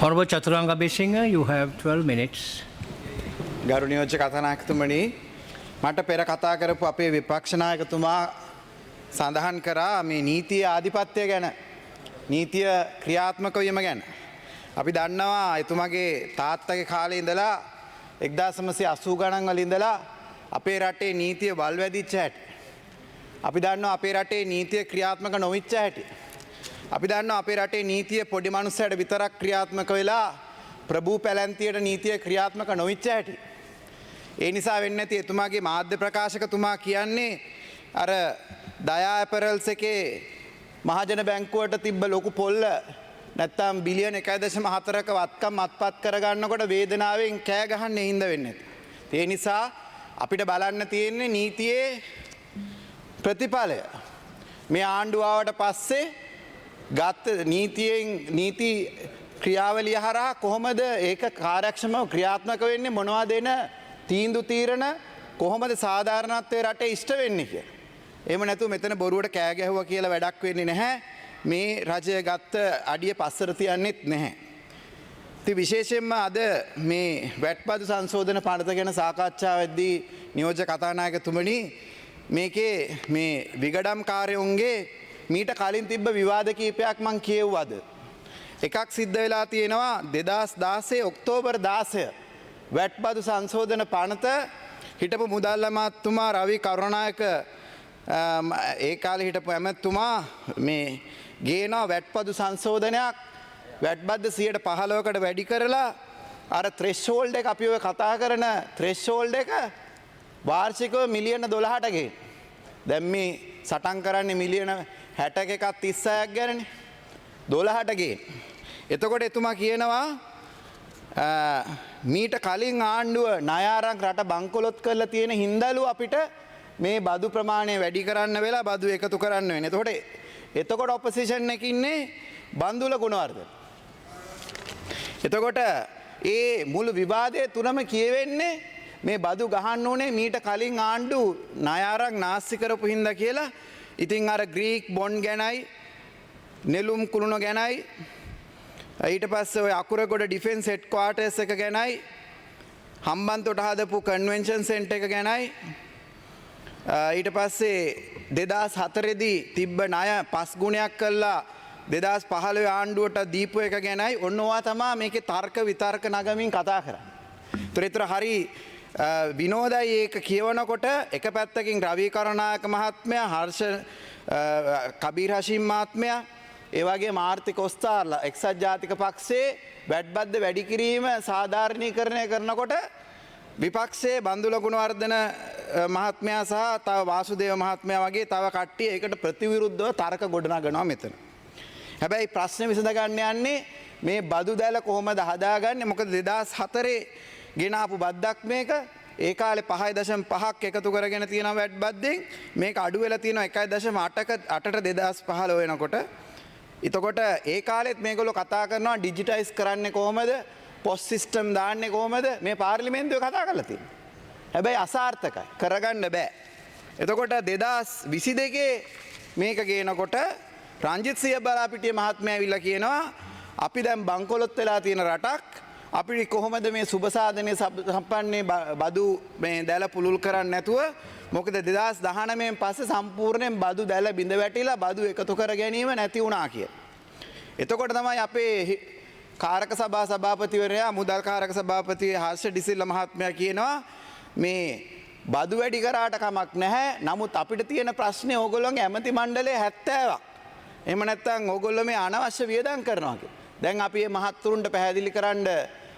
Honorable Chaturanga Besinga, you have 12 minutes. ගරු නියෝජ්‍ය කතානායකතුමනි මට පෙර කතා කරපු අපේ විපක්ෂ නායකතුමා සඳහන් කරා මේ නීතිය ආධිපත්‍යය ගැන නීතිය ක්‍රියාත්මක වීම ගැන අපි දන්නවා එතුමාගේ තාත්තගේ කාලේ ඉඳලා 1980 ගණන් වල ඉඳලා අපේ රටේ නීතිය වල් වැදිච්ච හැටි අපි දන්නවා අපේ රටේ නීතිය ක්‍රියාත්මක නොවිච්ච හැටි අපි දන්නවා අපේ රටේ නීතිය පොඩි මනුස්සයට විතරක් ක්‍රියාත්මක වෙලා ප්‍රභූ පැලැන්තියට නීතිය ක්‍රියාත්මක නොවිච්ච හැටි ඒ නිසා වෙන්නේ නැති එතුමාගේ මාධ්‍ය ප්‍රකාශකතුමා කියන්නේ අර දයා ඇපරල්ස් එකේ මහජන බැංකුවට තිබ්බ ලොකු පොල්ල නැත්තම් බිලියන 1.4ක වත්කම් අත්පත් කරගන්නකොට වේදනාවෙන් කෑ ගහන්නේ හින්දා වෙන්නේ නැති. ඒ නිසා අපිට බලන්න තියෙන්නේ නීතියේ ප්‍රතිඵලය. මේ ආණ්ඩුව ආවට පස්සේ ගත නීති ක්‍රියාවලිය හරහා කොහොමද ඒක කාර්යක්ෂමව ක්‍රියාත්මක වෙන්නේ මොනවද දෙන තීන්දුව తీරන කොහොමද සාධාරණත්වයේ රටේ ඉෂ්ට වෙන්නේ කියලා. එහෙම නැතුව මෙතන බොරුවට කෑ ගැහුවා කියලා වැඩක් වෙන්නේ නැහැ. මේ රජය ගත්ත අඩිය පස්සට තියන්නෙත් නැහැ. ඉතින් විශේෂයෙන්ම අද මේ වැට්පත් සංශෝධන පනත ගැන සාකච්ඡාවේදී නියෝජ්‍ය කතානායකතුමනි මේකේ මේ විගඩම්කාරයෝන්ගේ මීට කලින් තිබ්බ විවාද කීපයක් මං කියවුවද. එකක් සිද්ධ වෙලා තියෙනවා 2016 ඔක්තෝබර් 16 වැට්බදු සංශෝධන පනත හිටපු මුදල් අමාත්‍යතුමා රවි කරුණානායක ඒ කාලේ හිටපු ඇමතුමා මේ ගේනවා වැට්පදු සංශෝධනයක් වැට්බද්ද 15%කට වැඩි කරලා අර threshold එක අපි ඔය කතා කරන threshold එක වාර්ෂිකව මිලියන 12ට ගේ. දැන් මේ සටන් කරන්නේ මිලියන 61ක් 36ක් ගැනනේ 12ට ගේ. එතකොට එතුමා කියනවා මීට කලින් ආණ්ඩුව ණය අරන් රට බංකොලොත් කරලා තියෙන හින්දාලු අපිට මේ බදු ප්‍රමාණය වැඩි කරන්න වෙලා බදු එකතු කරන්න වෙන්නේ. එතකොට ඔපොසිෂන් එකේ ඉන්නේ බන්දුල ගුණවර්ධන. එතකොට ඒ මුළු විවාදයේ තුනම කියවෙන්නේ මේ බදු ගහන්න ඕනේ මීට කලින් ආණ්ඩු ණය අරන් නාස්ති කරපු හින්දා කියලා. ඉතින් අර ග්‍රීක් බොන්ඩ් ගැනයි නෙළුම් කුළුණ ගැනයි ඊට පස්සේ ඔය අකුරගොඩ ඩිෆෙන්ස් හෙඩ් ක්වාටර්ස් එක ගැනයි හම්බන්තොට හදපු කන්වෙන්ෂන් සෙන්ටර් එක ගැනයි ඊට පස්සේ 2004 දී තිබ්බ ණය 5 ගුණයක් කළා 2015 ආණ්ඩුවට දීපු එක ගැනයි ඔන්න ඔයා තමයි මේකේ තර්ක විතර්ක නගමින් කතා කරන්නේ. ඒතර හරි විනෝදයි ඒක කියවනකොට එක පැත්තකින් රවි කරුණානායක මහත්මයා හර්ෂ කබීර් හෂීම් මහත්මයා ඒ වගේ ආර්ථික ඔස්තාරලා එක්සත් ජාතික පක්ෂයේ වැට්බද්ද වැඩි කිරීම සාධාරණීකරණය කරනකොට විපක්ෂයේ බන්දුල ගුණවර්ධන මහත්මයා සහ තව වාසුදේව මහත්මයා වගේ තව කට්ටිය ඒකට ප්‍රතිවිරුද්ධව තර්ක ගොඩනගනවා මෙතන. හැබැයි ප්‍රශ්නේ විසඳ ගන්න යන්නේ මේ බදු දැල කොහොමද හදාගන්නේ? මොකද 2004 ගෙන ආපු බද්දක් මේක ඒ කාලේ 5.5ක් එකතු කරගෙන තියෙනවා වැට් බද්දෙන් මේක අඩු වෙලා තියෙනවා 1.8ට 2015 වෙනකොට. එතකොට ඒ කාලෙත් මේගොල්ලෝ කතා කරනවා ඩිජිටයිස් කරන්නේ කොහොමද? පොස්ට් සිස්ටම් දාන්නේ කොහොමද? මේ පාර්ලිමේන්තුවේ කතා කරලා තියෙනවා. හැබැයි අසාර්ථකයි. කරගන්න බෑ. එතකොට 2022 මේක ගේනකොට රංජිත් සියබලාපිටිය මහත්මයා ඇවිල්ලා කියනවා අපි දැන් බංකොලොත් වෙලා තියෙන රටක් අපි කොහොමද මේ සුබ සාධනයේ සම්පන්නේ බදු මේ දැල පුලුල් කරන්නේ නැතුව මොකද 2019න් පස්සේ සම්පූර්ණයෙන් බදු දැල බිඳ වැටිලා බදු එකතු කර ගැනීම නැති වුණා කියලා. එතකොට තමයි අපේ කාරක සභා සභාපතිවරයා මුදල් කාරක සභාපති හර්ෂ ඩිසිල්ලා මහත්මයා කියනවා මේ බදු වැඩි කරාට කමක් නැහැ. නමුත් අපිට තියෙන ප්‍රශ්නේ ඕගොල්ලෝගේ ඇමති මණ්ඩලයේ 70ක්. එහෙම නැත්නම් ඕගොල්ලෝ මේ අනවශ්‍ය වියදම් කරනවා කියලා. දැන් අපි මේ මහත්තුරුන්ට පැහැදිලි කරන්න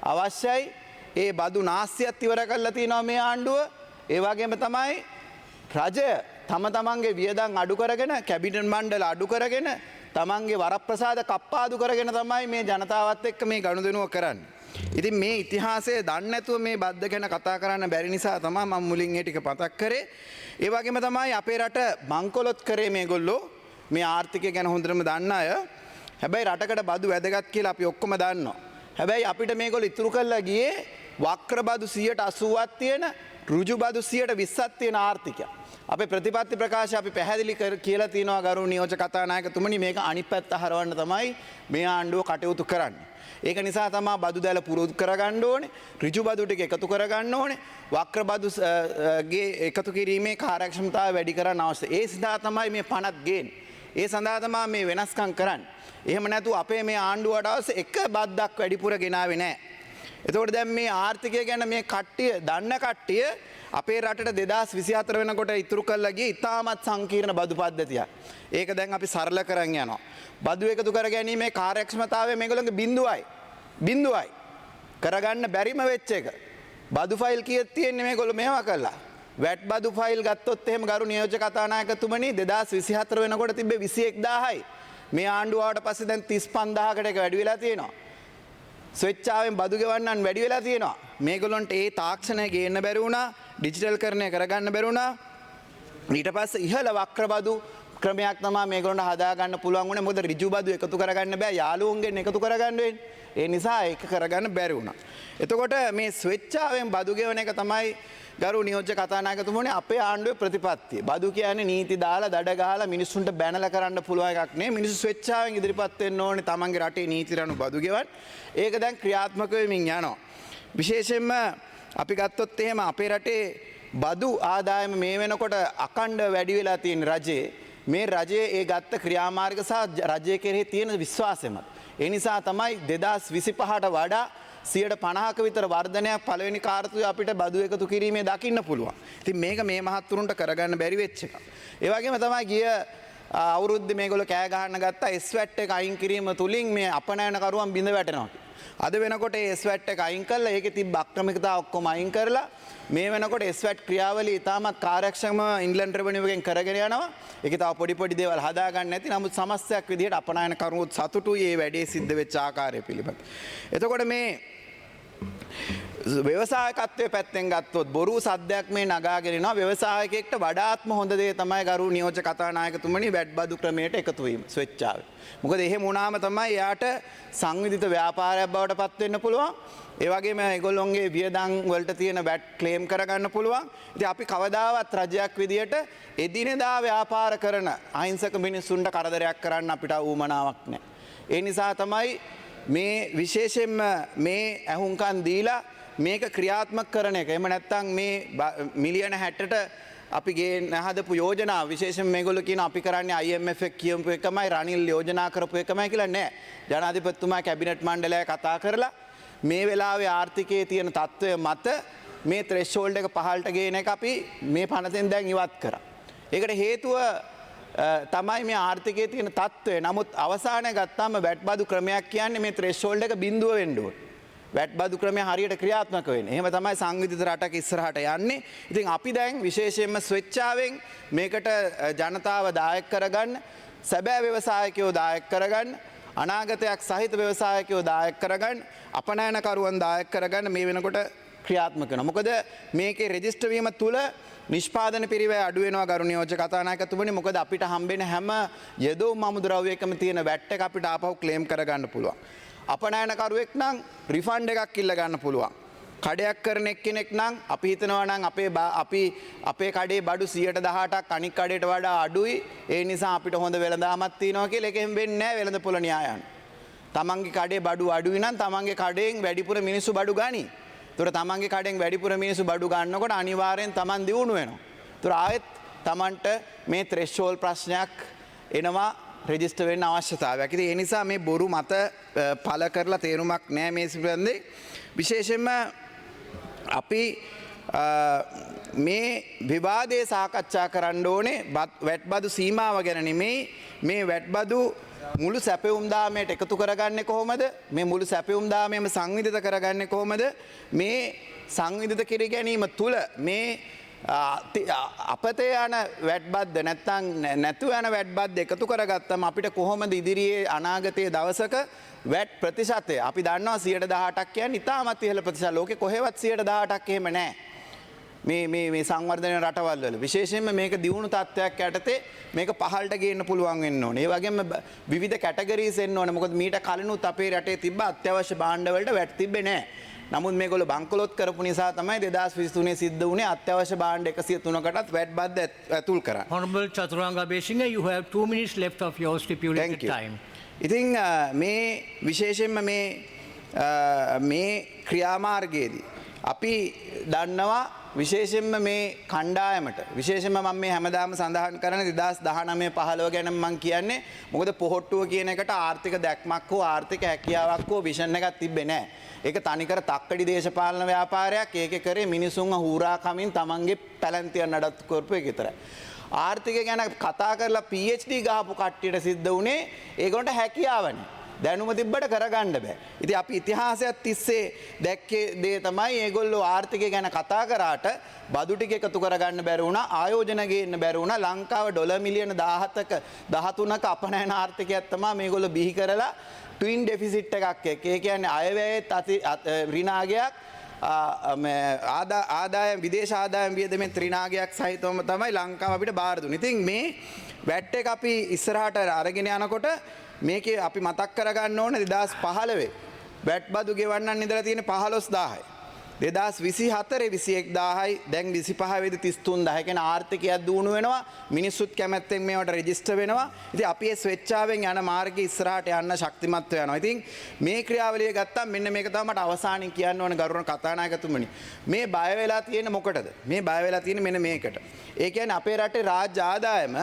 අවශ්‍යයි. ඒ බදු නාස්තියත් ඉවර කරලා තියෙනවා මේ ආණ්ඩුව. ඒ වගේම තමයි රජය තමන්ගේ වියදම් අඩු කරගෙන කැබිනට් මණ්ඩල අඩු කරගෙන තමන්ගේ වරප්‍රසාද කප්පාදු කරගෙන තමයි මේ ජනතාවත් එක්ක මේ ගනුදෙනුව කරන්නේ. ඉතින් මේ ඉතිහාසය දන්නේ නැතුව මේ බද්ද ගැන කතා කරන්න බැරි නිසා තමයි මම මුලින් ඒ ටික මතක් කරේ. ඒ වගේම තමයි අපේ රට බංකොලොත් කරේ මේගොල්ලෝ මේ ආර්ථිකය ගැන හොඳටම දන්න අය. හැබැයි රටකට බදු වැදගත් කියලා අපි ඔක්කොම දන්නවා. හැබැයි අපිට මේගොල්ලෝ ඉතුරු කරලා ගියේ වක්‍ර බදු 80ක් තියෙන ඍජු බදු 20ක් තියෙන ආර්ථිකය. අපේ ප්‍රතිපත්ති ප්‍රකාශය අපි පැහැදිලි කියලා තියෙනවා ගරු නියෝජ්‍ය කතානායකතුමනි මේක අනිත් පැත්ත හරවන්න තමයි මේ ආණ්ඩුව කටයුතු කරන්නේ. ඒක නිසා තමා බදු දැල පුරුදු කරගන්න ඕනේ. ඍජු බදු ටික එකතු කරගන්න ඕනේ. වක්‍ර බදුගේ එකතු කිරීමේ කාර්යක්ෂමතාවය වැඩි කරන්න අවශ්‍යයි. ඒ සඳහා තමයි මේ පනත් ගේන්නේ. ඒ සඳහා තමයි මේ වෙනස්කම් කරන්නේ. එහෙම නැතුව අපේ මේ ආණ්ඩුවට අවශ්‍ය එක බද්දක් වැඩිපුර ගෙනාවේ නැහැ. එතකොට දැන් මේ ආර්ථිකය ගැන මේ කට්ටිය දන්න කට්ටිය අපේ රටට 2024 වෙනකොට ඉතුරු කරලා ගිය ඉතාමත් සංකීර්ණ බදු පද්ධතියක්. ඒක දැන් අපි සරල කරන් යනවා. බදු එකතු කර ගැනීමේ කාර්යක්ෂමතාවය මේගොල්ලන්ගේ බිඳුවයි. කරගන්න බැරිම වෙච්ච එක. බදු ෆයිල් කීයක් තියෙන්නේ මේගොල්ලෝ මේවා කළා. වැට් බදු ෆයිල් ගත්තොත් එහෙම ගරු නියෝජ්‍ය කතානායකතුමනි 2024 වෙනකොට තිබ්බේ 21000යි. මේ ආණ්ඩුව ආවට පස්සේ දැන් 35000කට එක වැඩි වෙලා තියෙනවා. ස්වෙච්ඡාවෙන් බදු ගෙවන්නන් වැඩි වෙලා තියෙනවා. මේගොල්ලන්ට ඒ තාක්ෂණය ගේන්න බැරි වුණා, ඩිජිටල්කරණය කරගන්න බැරි වුණා. ඊට පස්සේ ඉහළ වක්‍ර බදු ක්‍රමයක් තමයි මේගොල්ලන්ට හදාගන්න පුළුවන් වුණේ. මොකද ඍජු බදු එකතු කරගන්න බෑ, යාළුවන්ගෙන් එකතු කරගන්න වෙන්නේ. ඒ නිසා ඒක කරගන්න බැරි වුණා. එතකොට මේ ස්වෙච්ඡාවෙන් බදු ගෙවන එක තමයි ගරු නියෝජ්‍ය කතානායකතුමනි අපේ ආණ්ඩුවේ ප්‍රතිපත්තිය. බදු කියන්නේ නීති දාලා දඩ ගහලා මිනිස්සුන්ට බැනලා කරන්න පුළුවන් එකක් නෙවෙයි. මිනිස්සු ස්වෙච්ඡාවෙන් ඉදිරිපත් වෙන්න ඕනේ තමන්ගේ රටේ නීති රණු බදු ගෙවන්න. ඒක දැන් ක්‍රියාත්මක වෙමින් යනවා. විශේෂයෙන්ම අපි ගත්තොත් එහෙම අපේ රටේ බදු ආදායම මේ වෙනකොට අකණ්ඩ වැඩි වෙලා තියෙන රජයේ මේ රජයේ ඒ ගත්ත ක්‍රියාමාර්ග සහ රජය කෙරෙහි තියෙන විශ්වාසයමත්. ඒ නිසා තමයි 2025ට වඩා 50% විතර වර්ධනයක් පළවෙනි කාර්තුවේ අපිට බදු එකතු කිරීමේ දකින්න පුළුවන්. ඉතින් මේක මේ මහත්තුරුන්ට කරගන්න බැරි වෙච්ච එකක්. ඒ වගේම තමයි ගිය අවුරුද්දේ මේගොල්ලෝ කෑ ගහන්න ගත්තා SWAT එක අයින් කිරීම තුලින් මේ අපනයනකරුවන් බිඳ වැටෙනවා. අද වෙනකොට ඒ SWAT එක අයින් කරලා ඒකේ තිබ්බ අක්‍රමිකතා ඔක්කොම අයින් කරලා මේ වෙනකොට SWAT ක්‍රියාවලිය ඉතාමත් කාර්යක්ෂමව ඉන්ලන්ඩ් රෙවෙනියු එකෙන් කරගෙන යනවා. ඒකේ තව පොඩි දේවල් හදාගන්න නැති. නමුත් සමස්තයක් විදිහට අපනයනකරුවොත් සතුටුයි මේ වැඩේ සිද්ධ වෙච්ච ආකාරය පිළිබඳ. එතකොට මේ ව්‍යවසායකත්වයේ පැත්තෙන් ගත්තොත් බොරු සද්දයක් මේ නගාගෙන යනවා. ව්‍යවසායකයෙක්ට වඩාත්ම හොඳ දේ තමයි ගරු නියෝජ්‍ය කතානායකතුමනි වැට් බදු ක්‍රමයට එකතු වීම ස්වෙච්ඡාවෙන්. මොකද එහෙම වුණාම තමයි එයාට සංවිධිත ව්‍යාපාරයක් බවට පත් වෙන්න පුළුවන්. ඒ වගේම ඒගොල්ලොන්ගේ වියදම් වලට තියෙන වැට් ක්ලේම් කරගන්න පුළුවන්. ඉතින් අපි කවදාවත් රජයක් විදියට එදිනෙදා ව්‍යාපාර කරන අහිංසක මිනිස්සුන්ට කරදරයක් කරන්න අපිට උවමනාවක් නැහැ. ඒ නිසා තමයි මේ විශේෂයෙන්ම මේ ඇහුම්කන් දීලා මේක ක්‍රියාත්මක කරන එක. එහෙම නැත්නම් මේ මිලියන 60ට අපි ගේන හදපු යෝජනා විශේෂයෙන් මේගොල්ලෝ කියන අපි කරන්නේ IMF එක කියපු එකමයි රනිල් යෝජනා කරපු එකමයි කියලා නෑ. ජනාධිපතිතුමා කැබිනට් මණ්ඩලය කතා කරලා මේ වෙලාවේ ආර්ථිකයේ තියෙන තත්ත්වය මත මේ ත්‍රෙෂෝල්ඩ් එක පහළට ගේන එක අපි මේ පනතෙන් දැන් ඉවත් කරා. ඒකට හේතුව තමයි මේ ආර්ථිකයේ තියෙන තත්ත්වය. නමුත් අවසානයේ ගත්තාම වැට් බදු ක්‍රමයක් කියන්නේ මේ ත්‍රෙෂෝල්ඩ් එක බිඳුව වෙන්න ඕනේ. වැට් බදු ක්‍රමය හරියට ක්‍රියාත්මක වෙන්නේ. එහෙම තමයි සංවිධිත රටක ඉස්සරහට යන්නේ. ඉතින් අපි දැන් විශේෂයෙන්ම ස්වෙච්ඡාවෙන් මේකට ජනතාව දායක කරගන්න, සැබෑ ව්‍යවසායකයෝ දායක කරගන්න, අනාගතයක් සහිත ව්‍යවසායකයෝ දායක කරගන්න, අපනයනකරුවන් දායක කරගන්න මේ වෙනකොට ක්‍රියාත්මක වෙනවා. මොකද මේකේ රෙජිස්ටර් වීම තුල නිෂ්පාදන පිරිවැය අඩු වෙනවා ගරු නියෝජ්‍ය කතානායකතුමනි. මොකද අපිට හම්බෙන හැම යෙදවුම් අමුද්‍රව්‍යයකම තියෙන වැට් එක අපිට ආපහු ක්ලේම් කරගන්න පුළුවන්. අපනයනකරුවෙක් නම් රිෆන්ඩ් එකක් ඉල්ල ගන්න පුළුවන්. කඩයක් කරන එක්කෙනෙක් නම් අපි හිතනවා නම් අපේ කඩේ බඩු 118ක් අනික් කඩේට වඩා අඩුයි. ඒ නිසා අපිට හොඳ වෙළඳාමක් තියෙනවා කියලා ඒකෙන් වෙන්නේ නැහැ වෙළඳපොළ න්‍යායයන්. තමන්ගේ කඩේ බඩු අඩුයි නම් තමන්ගේ කඩෙන් වැඩිපුර මිනිස්සු බඩු ගනි. ඒතර තමන්ගේ කඩෙන් වැඩිපුර මිනිස්සු බඩු ගන්නකොට අනිවාර්යෙන් තමන් දියුණු වෙනවා. ඒතර ආයෙත් තමන්ට මේ ත්‍රෙෂෝල් ප්‍රශ්නයක් එනවා රෙජිස්ටර් වෙන්න අවශ්‍යතාවයක්. ඉතින් ඒ නිසා මේ බොරු මත පළ කරලා තේරුමක් නැහැ මේ පිළිබඳව. විශේෂයෙන්ම අපි මේ විවාදයේ සාකච්ඡා කරන්න ඕනේ වැට් බදු සීමාව ගැන නෙමෙයි. මේ වැට් බදු මුළු සැපයුම් දාමයට එකතු කරගන්නේ කොහොමද? මේ මුළු සැපයුම් දාමයම සංවිධිත කරගන්නේ කොහොමද? මේ සංවිධිත කර ගැනීම තුල මේ අපතේ යන වැට් බද්ද නැත්නම් නැතු යන වැට් බද්ද එකතු කරගත්තම අපිට කොහොමද ඉදිරියේ අනාගතයේ දවසක වැට් ප්‍රතිශතය අපි දන්නවා 118ක් කියන්නේ ඉතාමත් ඉහළ ප්‍රතිශත. ලෝකේ කොහෙවත් 118ක් එහෙම නැහැ. මේ සංවර්ධන රටවල් වල විශේෂයෙන්ම මේක දියුණු තත්ත්වයක් යටතේ මේක පහළට ගේන්න පුළුවන් වෙන්න ඕනේ. ඒ වගේම විවිධ කැටගරීස් එන්න ඕනේ. මොකද මීට කලිනුත් අපේ රටේ තිබ්බ අත්‍යවශ්‍ය භාණ්ඩ වලට වැට් තිබ්බේ නැහැ. නමුත් මේගොල්ලෝ බංකොලොත් කරපු නිසා තමයි 2023 සිද්ධ වුණේ අත්‍යවශ්‍ය භාණ්ඩ 103කටත් වැට් බද්ද ඇතුල් කරා. Honorable Chaturanga Besinga, you have 2 minutes left of your stipulated time. ඉතින් මේ විශේෂයෙන්ම මේ මේ ක්‍රියාමාර්ගයේදී අපි දන්නවා විශේෂයෙන්ම මේ කණ්ඩායමට විශේෂයෙන්ම මම මේ හැමදාම සඳහන් කරන 2019 15 ගැන මම කියන්නේ මොකද පොහොට්ටුව කියන එකට ආර්ථික දැක්මක් හෝ ආර්ථික හැකියාවක් හෝ විෂන් එකක් තිබ්බේ නැහැ. ඒක තනිකර තක්කඩි දේශපාලන ව්‍යාපාරයක්. ඒකේ කරේ මිනිසුන්ව හූරා කමින් තමන්ගේ පැලැන්තිය නඩත්තු කරපු එක විතරයි. ආර්ථිකය ගැන කතා කරලා PhD ගහපු කට්ටියට සිද්ධ වුණේ ඒගොල්ලන්ට හැකියාවනේ. දැනුම තිබ්බට කරගන්න බෑ. ඉතින් අපි ඉතිහාසයක් තිස්සේ දැක්කේ දේ තමයි ඒගොල්ලෝ ආර්ථිකය ගැන කතා කරාට බදු ටික එකතු කරගන්න බැරි වුණා, ආයෝජන ගේන්න බැරි වුණා. ලංකාව ඩොලර් මිලියන 17ක 13ක අපනයන ආර්ථිකයක් තමයි මේගොල්ලෝ බිහි කරලා ට්වින් ඩෙෆිසිට් එකක් එක්ක. ඒ කියන්නේ අයවැයේත් ඍණාගයක් ආදායම් විදේශ ආදායම් වියදමෙන් ත්‍රිනාගයක් සහිතවම තමයි ලංකාව අපිට බාර දුන්නේ. ඉතින් මේ වැට් එක අපි ඉස්සරහට අරගෙන යනකොට මේකේ අපි මතක් කරගන්න ඕනේ 2015 වැට් බදු ගෙවන්නන් ඉඳලා තියෙන 15000යි. 2024 21000යි දැන් 25 වෙදි 33000. කියන ආර්ථිකයක් දියුණු වෙනවා. මිනිස්සුත් කැමැත්තෙන් මේවට රෙජිස්ටර් වෙනවා. ඉතින් අපි ඒ ස්වෙච්ඡාවෙන් යන මාර්ගයේ ඉස්සරහට යන්න ශක්තිමත් වෙනවා. ඉතින් මේ ක්‍රියාවලිය ගත්තාම මෙන්න මේක තමයි මට අවසානයේ කියන්න ඕන ගරුණ කතානායකතුමනි. මේ බය වෙලා තියෙන්නේ මොකටද? මේ බය වෙලා තියෙන්නේ මෙන්න මේකට. ඒ කියන්නේ අපේ රටේ රාජ්‍ය ආදායම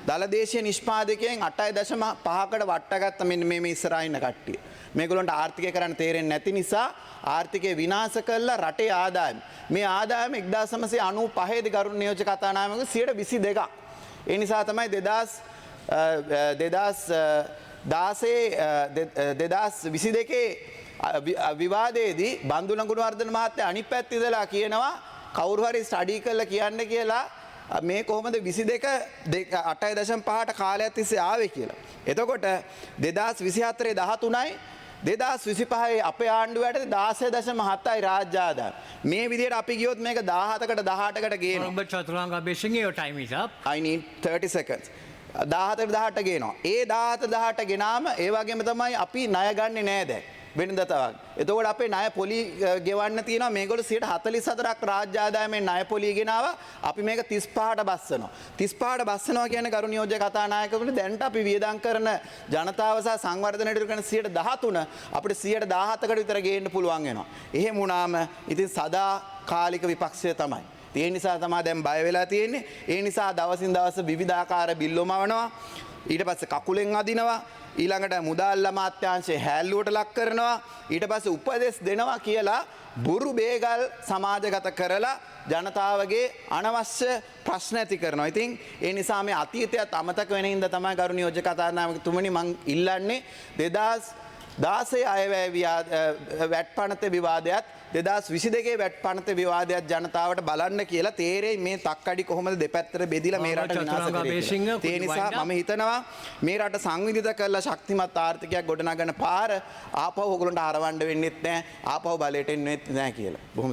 දලදේශීය නිෂ්පාදකයන් 8.5කට වට්ටගත්ත මෙන්න මේ ඉස්සරහා ඉන්න කට්ටිය. මේගොල්ලන්ට ආර්ථිකය කරන්න තේරෙන්නේ නැති නිසා ආර්ථිකය විනාශ කළා රටේ ආදායම. මේ ආදායම 1995 දී ගරුණ නියෝජ්‍ය කතානායකතුමා 22%. ඒ නිසා තමයි 2022 විවාදයේදී බන්දුල ගුණවර්ධන මහත්තයා අනිත් පැත්ත ඉඳලා කියනවා කවුරු හරි ස්ටඩි කරලා කියන්න කියලා මේ කොහොමද 8.5ට කාලයක් තිස්සේ ආවේ කියලා. එතකොට 2024 13යි 2025 අපේ ආණ්ඩුවට 16.7යි රාජ්‍ය ආදායම. මේ විදිහට අපි ගියොත් මේක 17කට 18කට ගේනවා. Robert Chaturanga Beshinge, your time is up. I need 30 seconds. 17ට 18ට ගේනවා. ඒ 17 18 ගෙනාම ඒ වගේම තමයි අපි ණය ගන්නෙ නෑ දැන්. වෙනදා තවත්. එතකොට අපේ ණය පොලි ගෙවන්න තියෙනවා මේගොල්ලෝ 144ක් රාජ්‍ය ආදායමෙන් ණය පොලි ගෙනාවා. අපි මේක 35ට බස්සනවා. 35ට බස්සනවා කියන්නේ ගරු නියෝජ්‍ය කතානායකතුමනි දැන්ට අපි වියදම් කරන ජනතාව සහ සංවර්ධනයට කරන 113 අපිට 117කට විතර ගේන්න පුළුවන් වෙනවා. එහෙම වුණාම ඉතින් සදාකාලික විපක්ෂය තමයි. ඒ නිසා තමයි දැන් බය වෙලා තියෙන්නේ. ඒ නිසා දවසින් දවස විවිධාකාර බිල්ලොමවනවා. ඊට පස්සේ කකුලෙන් අදිනවා. ඊළඟට මුදල් අමාත්‍යාංශය හැල්ලුවට ලක් කරනවා. ඊට පස්සේ උපදෙස් දෙනවා කියලා බොරු බේගල් සමාජගත කරලා ජනතාවගේ අනවශ්‍ය ප්‍රශ්න ඇති කරනවා. ඉතින් ඒ නිසා මේ අතීතයත් අමතක වෙන හින්දා තමයි ගරු නියෝජ්‍ය කතානායකතුමනි මං ඉල්ලන්නේ 2016 අයවැය වැට් පනත විවාදයත් 2022 වැට් පනත විවාදයක් ජනතාවට බලන්න කියලා තේරෙයි මේ තක්කඩි කොහොමද දෙපැත්තට බෙදිලා මේ රට විනාශ කරේ. ඒ නිසා මම හිතනවා මේ රට සංවිධිත කරලා ශක්තිමත් ආර්ථිකයක් ගොඩනගන පාර ආපහු ඔයගොල්ලන්ට හරවන්න වෙන්නෙත් නැහැ. ආපහු බලයට එන්නෙත් නැහැ කියලා. බොහොම